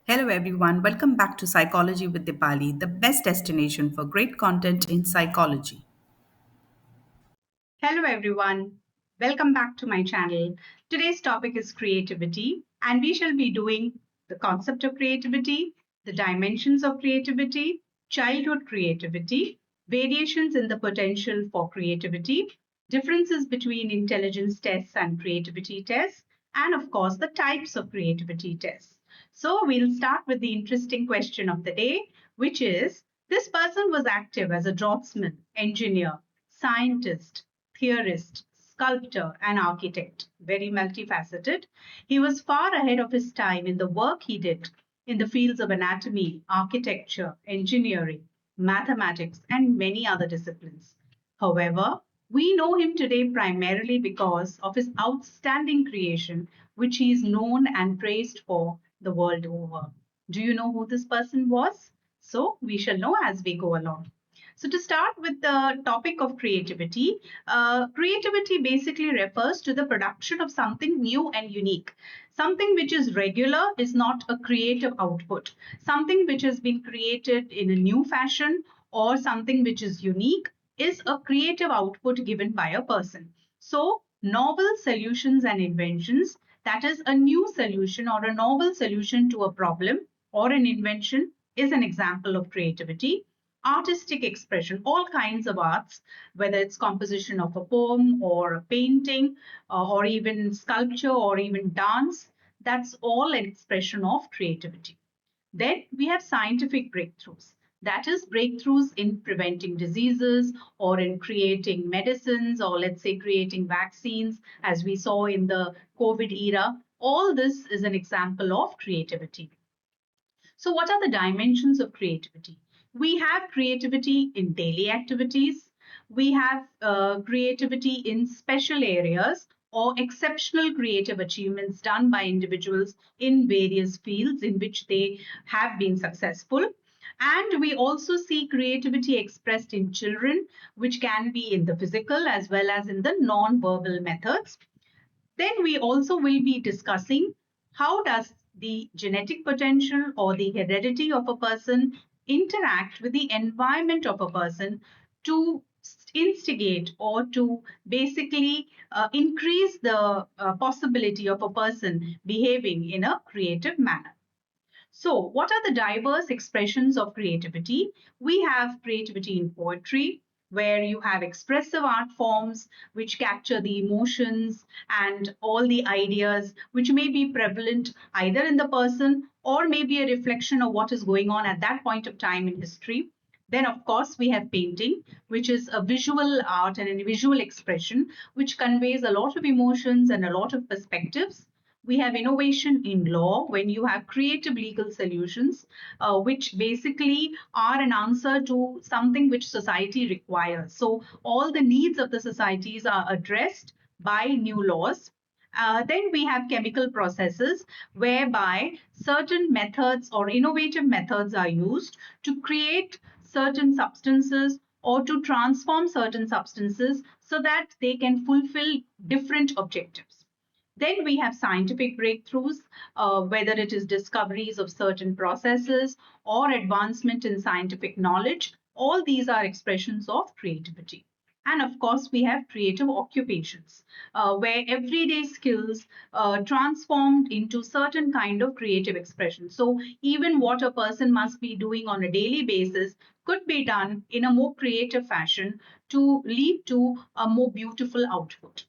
Hello, everyone. Welcome back to Psychology with Dipali, the best destination for great content in psychology. Hello everyone, welcome back to my channel. Today's topic is creativity, and we shall be doing the concept of creativity, the dimensions of creativity, childhood creativity, variations in the potential for creativity, differences between intelligence tests and creativity tests, and of course, the types of creativity tests. So, we'll start with the interesting question of the day, which is this person was active as a draftsman, engineer, scientist, theorist, sculptor, and architect, very multifaceted. He was far ahead of his time in the work he did in the fields of anatomy, architecture, engineering, mathematics, and many other disciplines. However, we know him today primarily because of his outstanding creation, which he is known and praised for the world over. Do you know who this person was? So, we shall know as we go along. So, to start with the topic of creativity, creativity basically refers to the production of something new and unique. Something which is regular is not a creative output. Something which has been created in a new fashion or something which is unique is a creative output given by a person. So, novel solutions and inventions, that is, a new solution or a novel solution to a problem or an invention, is an example of creativity. Artistic expression, all kinds of arts, whether it's composition of a poem or a painting or even sculpture or even dance, that's all an expression of creativity. Then we have scientific breakthroughs. That is, breakthroughs in preventing diseases or in creating medicines or, let's say, creating vaccines, as we saw in the COVID era. All this is an example of creativity. So, what are the dimensions of creativity? We have creativity in daily activities, we have creativity in special areas or exceptional creative achievements done by individuals in various fields in which they have been successful. And we also see creativity expressed in children, which can be in the physical as well as in the non-verbal methods. Then we also will be discussing how does the genetic potential or the heredity of a person interact with the environment of a person to instigate or to basically increase the possibility of a person behaving in a creative manner. So, what are the diverse expressions of creativity? We have creativity in poetry, where you have expressive art forms which capture the emotions and all the ideas which may be prevalent either in the person or maybe a reflection of what is going on at that point of time in history. Then, of course, we have painting, which is a visual art and a visual expression which conveys a lot of emotions and a lot of perspectives. We have innovation in law when you have creative legal solutions, which basically are an answer to something which society requires. So, all the needs of the societies are addressed by new laws. Then we have chemical processes whereby certain methods or innovative methods are used to create certain substances or to transform certain substances so that they can fulfill different objectives. Then we have scientific breakthroughs, whether it is discoveries of certain processes or advancement in scientific knowledge. All these are expressions of creativity. And of course, we have creative occupations, where everyday skills transformed into certain kind of creative expression. So even what a person must be doing on a daily basis could be done in a more creative fashion to lead to a more beautiful output.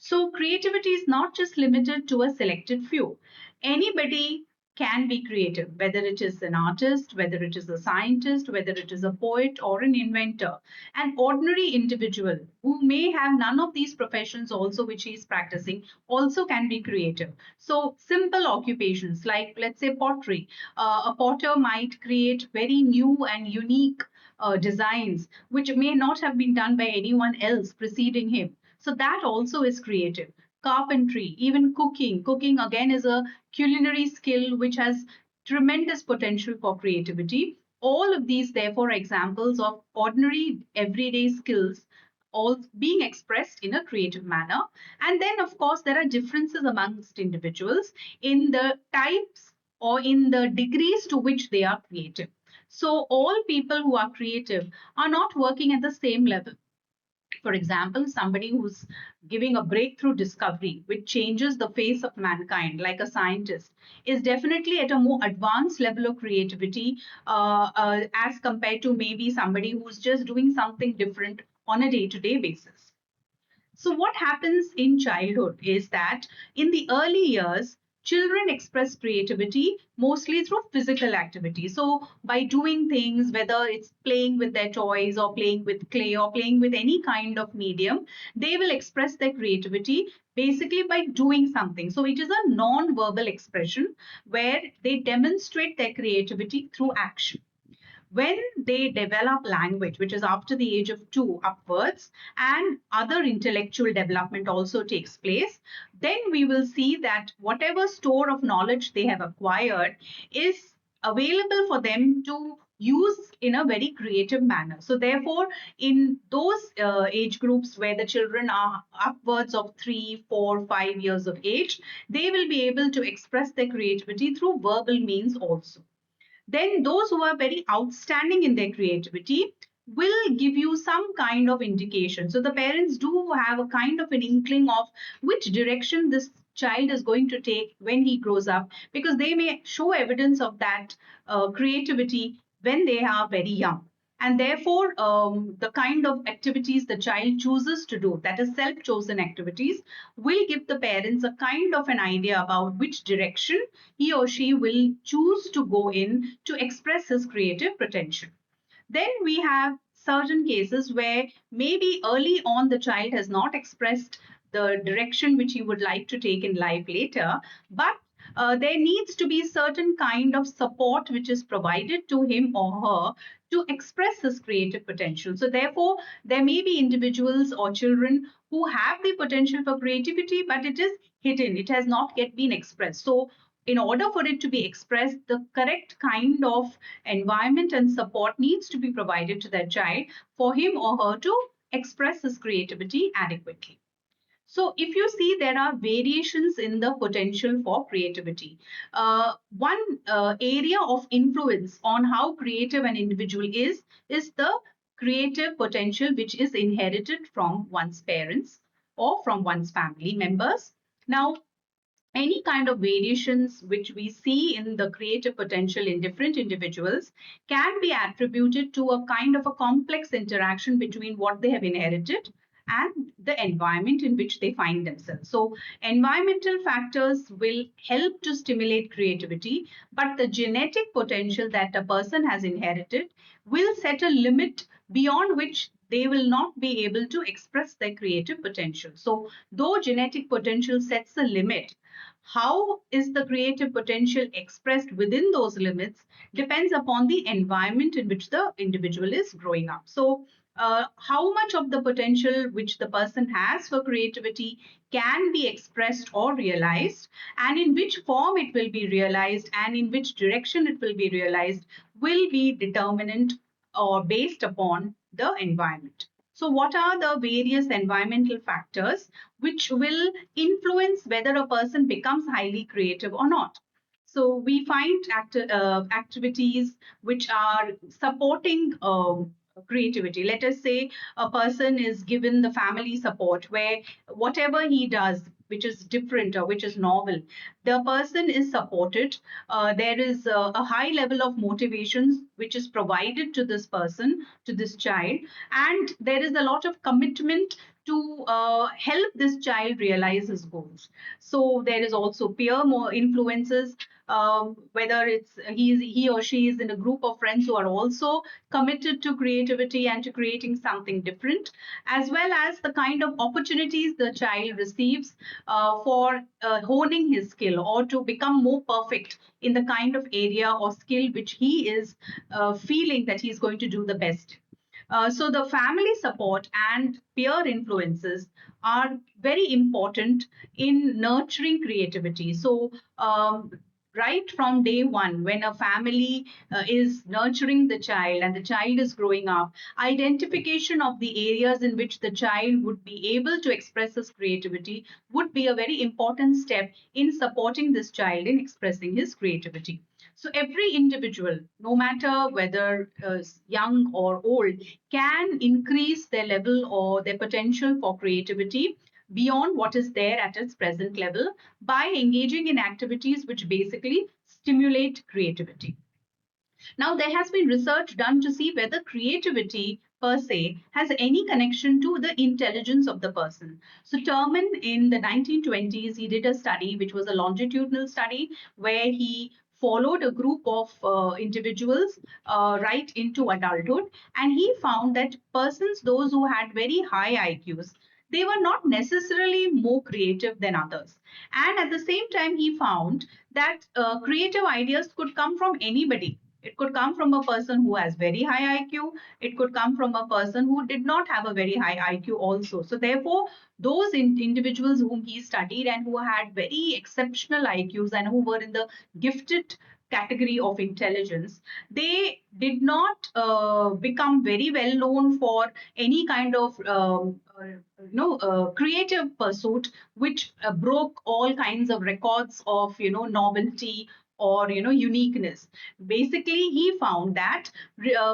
So creativity is not just limited to a selected few. Anybody can be creative, whether it is an artist, whether it is a scientist, whether it is a poet or an inventor. An ordinary individual who may have none of these professions also which he is practicing also can be creative. So simple occupations like, let's say, pottery. A potter might create very new and unique designs which may not have been done by anyone else preceding him. So that also is creative. Carpentry, even cooking. Cooking again is a culinary skill which has tremendous potential for creativity. All of these, therefore, are examples of ordinary everyday skills all being expressed in a creative manner. And then, of course, there are differences amongst individuals in the types or in the degrees to which they are creative. So all people who are creative are not working at the same level. For example, somebody who's giving a breakthrough discovery which changes the face of mankind, like a scientist, is definitely at a more advanced level of creativity as compared to maybe somebody who's just doing something different on a day to day basis. So, what happens in childhood is that in the early years, children express creativity mostly through physical activity. So, by doing things, whether it's playing with their toys or playing with clay or playing with any kind of medium, they will express their creativity basically by doing something. So, it is a non verbal expression where they demonstrate their creativity through action. When they develop language, which is after the age of 2 upwards, and other intellectual development also takes place, then we will see that whatever store of knowledge they have acquired is available for them to use in a very creative manner. So, therefore, in those age groups where the children are upwards of 3, 4, 5 years of age, they will be able to express their creativity through verbal means also. Then those who are very outstanding in their creativity will give you some kind of indication. So the parents do have a kind of an inkling of which direction this child is going to take when he grows up, because they may show evidence of that creativity when they are very young. And therefore, the kind of activities the child chooses to do, that is self chosen activities, will give the parents a kind of an idea about which direction he or she will choose to go in to express his creative potential. Then we have certain cases where maybe early on the child has not expressed the direction which he would like to take in life later, but there needs to be certain kind of support which is provided to him or her to express his creative potential. So, therefore, there may be individuals or children who have the potential for creativity, but it is hidden, it has not yet been expressed. So, in order for it to be expressed, the correct kind of environment and support needs to be provided to that child for him or her to express his creativity adequately. So, if you see, there are variations in the potential for creativity. One area of influence on how creative an individual is the creative potential which is inherited from one's parents or from one's family members. Now, any kind of variations which we see in the creative potential in different individuals can be attributed to a kind of a complex interaction between what they have inherited and the environment in which they find themselves. So, environmental factors will help to stimulate creativity, but the genetic potential that a person has inherited will set a limit beyond which they will not be able to express their creative potential. So, though genetic potential sets a limit, how is the creative potential expressed within those limits depends upon the environment in which the individual is growing up. So, how much of the potential which the person has for creativity can be expressed or realized, and in which form it will be realized, and in which direction it will be realized, will be determinant or based upon the environment. So, what are the various environmental factors which will influence whether a person becomes highly creative or not? So, we find activities which are supporting creativity. Let us say a person is given the family support where whatever he does, which is different or which is novel, the person is supported. There is a high level of motivations which is provided to this person, to this child, and there is a lot of commitment to help this child realize his goals. So there is also peer more influences, whether it's he or she is in a group of friends who are also committed to creativity and to creating something different, as well as the kind of opportunities the child receives for honing his skill or to become more perfect in the kind of area or skill which he is feeling that he's going to do the best. So the family support and peer influences are very important in nurturing creativity. So right from day one, when a family is nurturing the child and the child is growing up, identification of the areas in which the child would be able to express his creativity would be a very important step in supporting this child in expressing his creativity. So every individual, no matter whether young or old, can increase their level or their potential for creativity beyond what is there at its present level by engaging in activities which basically stimulate creativity. Now, there has been research done to see whether creativity per se has any connection to the intelligence of the person. So, Terman in the 1920s, he did a study which was a longitudinal study where he followed a group of individuals right into adulthood, and he found that persons, those who had very high IQs, they were not necessarily more creative than others. And at the same time, he found that creative ideas could come from anybody. It could come from a person who has very high IQ. It could come from a person who did not have a very high IQ also. So therefore, those individuals whom he studied and who had very exceptional IQs and who were in the gifted category of intelligence, they did not become very well known for any kind of creative pursuit which broke all kinds of records of novelty or uniqueness. Basically, he found that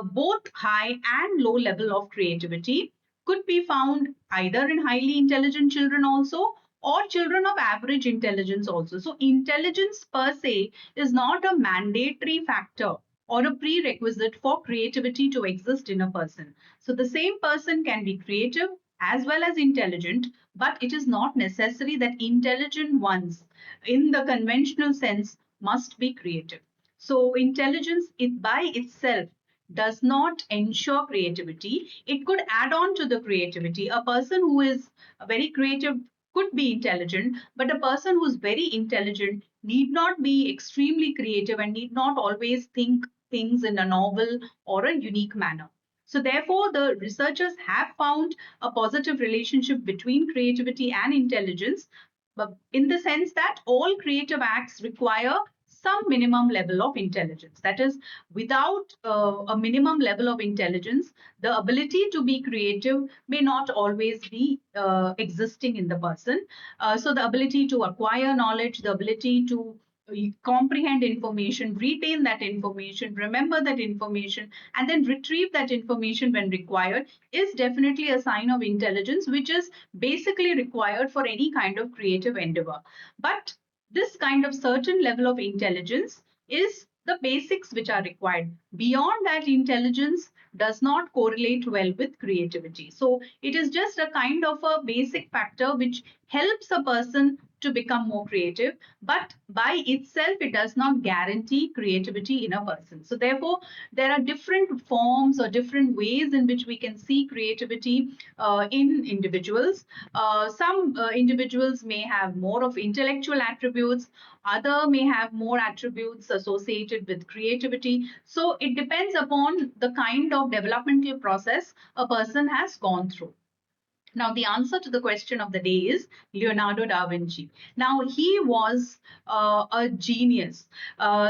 both high and low level of creativity could be found either in highly intelligent children also, or children of average intelligence also. So intelligence per se is not a mandatory factor or a prerequisite for creativity to exist in a person. So the same person can be creative as well as intelligent, but it is not necessary that intelligent ones in the conventional sense must be creative. So intelligence it by itself does not ensure creativity. It could add on to the creativity. A person who is very creative could be intelligent, but a person who's very intelligent need not be extremely creative and need not always think things in a novel or a unique manner. So, therefore, the researchers have found a positive relationship between creativity and intelligence, but in the sense that all creative acts require some minimum level of intelligence. That is, without a minimum level of intelligence, the ability to be creative may not always be existing in the person. So, the ability to acquire knowledge, the ability to comprehend information, retain that information, remember that information, and then retrieve that information when required is definitely a sign of intelligence, which is basically required for any kind of creative endeavor. But this kind of certain level of intelligence is the basics which are required. Beyond that, intelligence does not correlate well with creativity. So it is just a kind of a basic factor which helps a person to become more creative, but by itself it does not guarantee creativity in a person. So therefore, there are different forms or different ways in which we can see creativity in individuals. Some individuals may have more of intellectual attributes, other may have more attributes associated with creativity. So it depends upon the kind of developmental process a person has gone through. Now, the answer to the question of the day is Leonardo da Vinci. Now, he was a genius.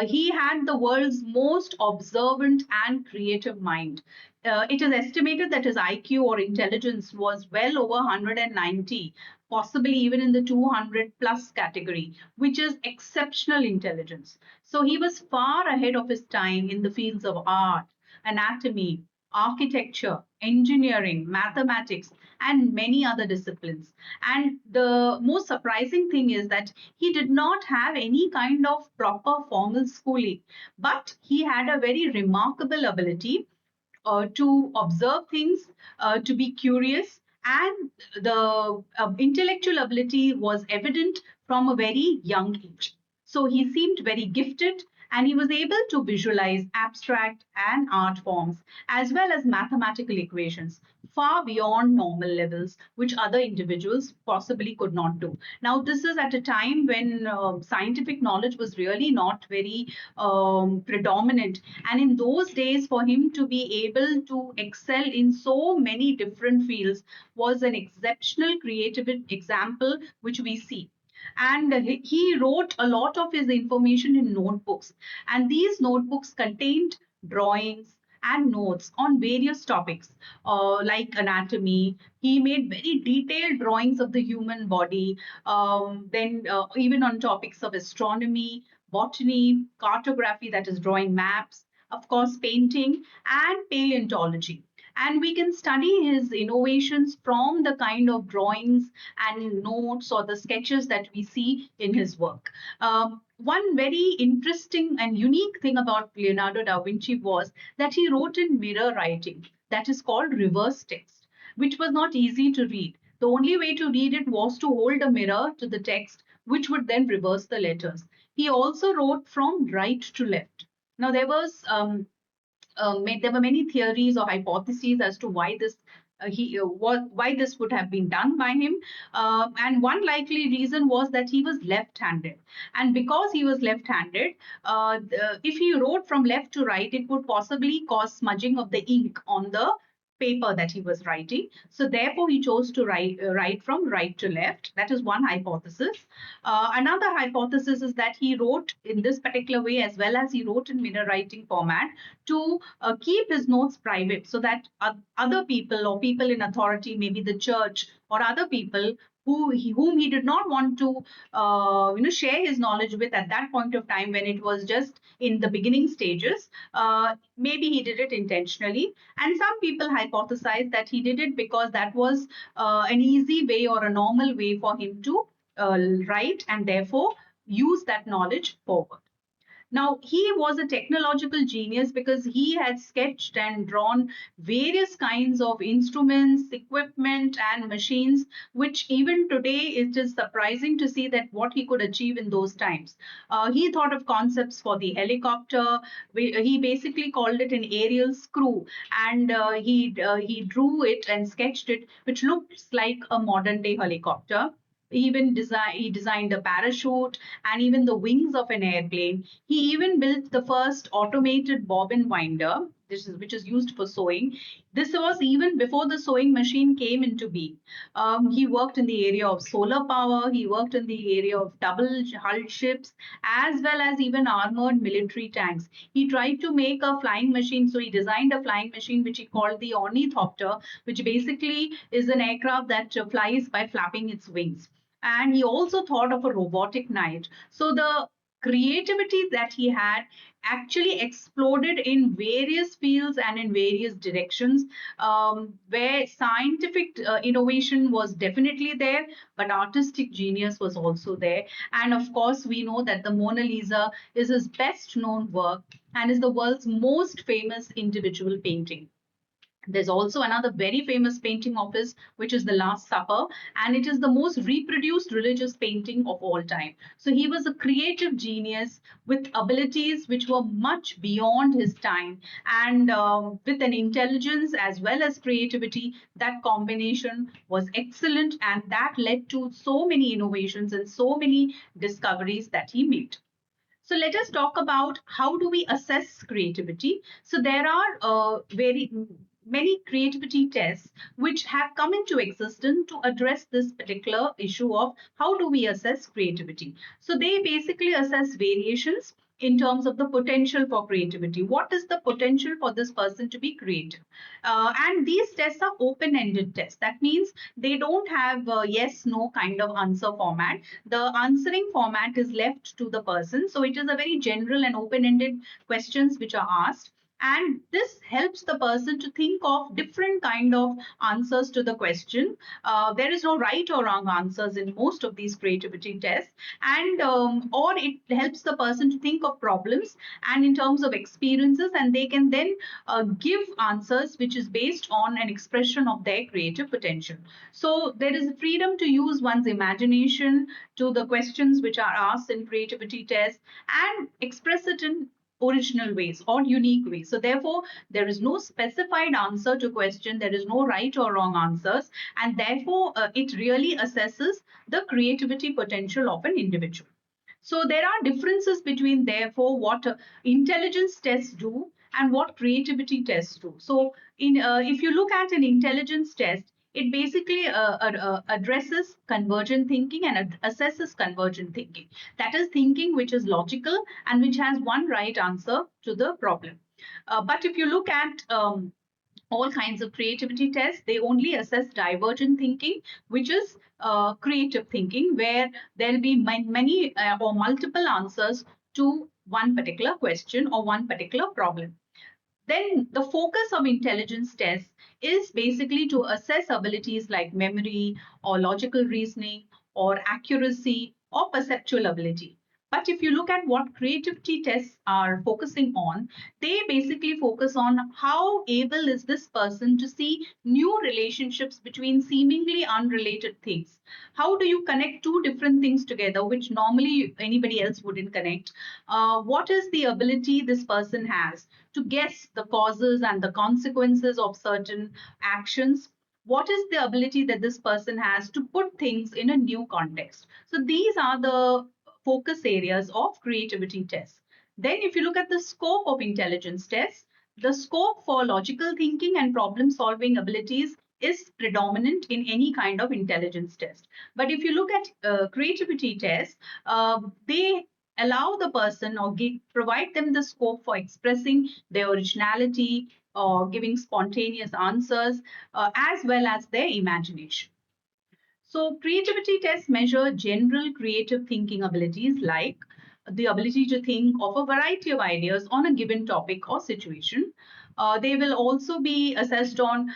He had the world's most observant and creative mind. It is estimated that his IQ or intelligence was well over 190, possibly even in the 200 plus category, which is exceptional intelligence. So he was far ahead of his time in the fields of art, anatomy, architecture, engineering, mathematics, and many other disciplines. And the most surprising thing is that he did not have any kind of proper formal schooling, but he had a very remarkable ability to observe things, to be curious, and the intellectual ability was evident from a very young age. So he seemed very gifted and he was able to visualize abstract and art forms as well as mathematical equations far beyond normal levels, which other individuals possibly could not do. Now, this is at a time when scientific knowledge was really not very predominant. And in those days, for him to be able to excel in so many different fields was an exceptional creative example, which we see. And he wrote a lot of his information in notebooks, and these notebooks contained drawings and notes on various topics, like anatomy. He made very detailed drawings of the human body, then even on topics of astronomy, botany, cartography, that is drawing maps, of course painting, and paleontology. And we can study his innovations from the kind of drawings and notes or the sketches that we see in his work. One very interesting and unique thing about Leonardo da Vinci was that he wrote in mirror writing, that is called reverse text, which was not easy to read. The only way to read it was to hold a mirror to the text, which would then reverse the letters. He also wrote from right to left. Now, there were many theories or hypotheses as to why why this would have been done by him, and one likely reason was that he was left-handed, and because he was left-handed, if he wrote from left to right, it would possibly cause smudging of the ink on the paper that he was writing. So therefore, he chose to write from right to left. That is one hypothesis. Another hypothesis is that he wrote in this particular way as well as he wrote in mirror writing format to keep his notes private, so that other people or people in authority, maybe the church or other people whom he did not want to share his knowledge with at that point of time when it was just in the beginning stages. Maybe he did it intentionally, and some people hypothesize that he did it because that was an easy way or a normal way for him to write and therefore use that knowledge forward. Now, he was a technological genius because he had sketched and drawn various kinds of instruments, equipment, and machines, which even today it is surprising to see that what he could achieve in those times. He thought of concepts for the helicopter. He basically called it an aerial screw, and he drew it and sketched it, which looks like a modern day helicopter. He designed a parachute and even the wings of an airplane. He even built the first automated bobbin winder, which is used for sewing. This was even before the sewing machine came into being. He worked in the area of solar power. He worked in the area of double hulled ships, as well as even armored military tanks. He tried to make a flying machine, so he designed a flying machine which he called the ornithopter, which basically is an aircraft that flies by flapping its wings. And he also thought of a robotic knight. So the creativity that he had actually exploded in various fields and in various directions, where scientific innovation was definitely there, but artistic genius was also there. And of course, we know that the Mona Lisa is his best known work and is the world's most famous individual painting. There's also another very famous painting of his, which is The Last Supper, and it is the most reproduced religious painting of all time. So he was a creative genius with abilities which were much beyond his time, and with an intelligence as well as creativity. That combination was excellent, and that led to so many innovations and so many discoveries that he made. So let us talk about how do we assess creativity. So there are very many creativity tests which have come into existence to address this particular issue of how do we assess creativity. So they basically assess variations in terms of the potential for creativity. What is the potential for this person to be creative? And these tests are open-ended tests. That means they don't have a yes, no kind of answer format. The answering format is left to the person. So it is a very general and open-ended questions which are asked, and this helps the person to think of different kind of answers to the question. There is no right or wrong answers in most of these creativity tests, and or it helps the person to think of problems and in terms of experiences, and they can then give answers which is based on an expression of their creative potential. So there is freedom to use one's imagination to the questions which are asked in creativity tests and express it in original ways or unique ways. So therefore, there is no specified answer to question. There is no right or wrong answers, and therefore, it really assesses the creativity potential of an individual. So there are differences between, therefore, what intelligence tests do and what creativity tests do. So, if you look at an intelligence test, It basically addresses convergent thinking and assesses convergent thinking. That is thinking which is logical and which has one right answer to the problem. But if you look at all kinds of creativity tests, they only assess divergent thinking, which is creative thinking, where there'll be many or multiple answers to one particular question or one particular problem. Then the focus of intelligence tests is basically to assess abilities like memory or logical reasoning or accuracy or perceptual ability. But if you look at what creativity tests are focusing on, they basically focus on how able is this person to see new relationships between seemingly unrelated things. How do you connect two different things together, which normally anybody else wouldn't connect? What is the ability this person has to guess the causes and the consequences of certain actions? What is the ability that this person has to put things in a new context? So these are the focus areas of creativity tests. Then if you look at the scope of intelligence tests, the scope for logical thinking and problem solving abilities is predominant in any kind of intelligence test. But if you look at creativity tests, they allow the person or provide them the scope for expressing their originality or giving spontaneous answers, as well as their imagination. So, creativity tests measure general creative thinking abilities like the ability to think of a variety of ideas on a given topic or situation. They will also be assessed on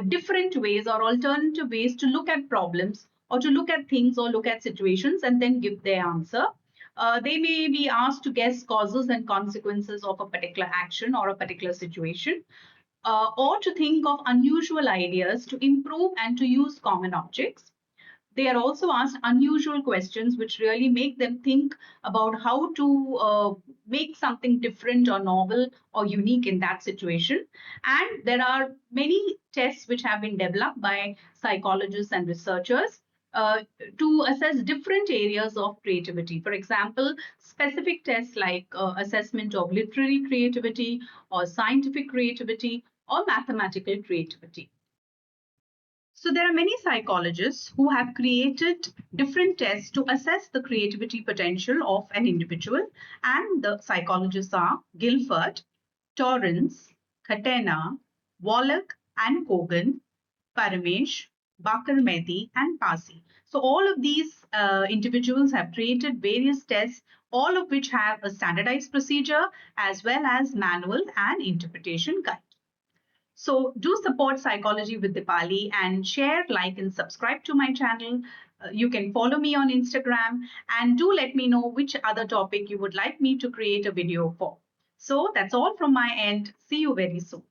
different ways or alternative ways to look at problems or to look at things or look at situations and then give their answer. They may be asked to guess causes and consequences of a particular action or a particular situation, or to think of unusual ideas to improve and to use common objects. They are also asked unusual questions, which really make them think about how to make something different or novel or unique in that situation. And there are many tests which have been developed by psychologists and researchers to assess different areas of creativity. For example, specific tests like assessment of literary creativity or scientific creativity or mathematical creativity. So, there are many psychologists who have created different tests to assess the creativity potential of an individual, and the psychologists are Guilford, Torrance, Catena, Wallach, and Kogan, Paramesh, Bakar Mehdi, and Pasi. So, all of these individuals have created various tests, all of which have a standardized procedure as well as manual and interpretation guide. So do support Psychology with Dipali and share, like, and subscribe to my channel. You can follow me on Instagram and do let me know which other topic you would like me to create a video for. So that's all from my end. See you very soon.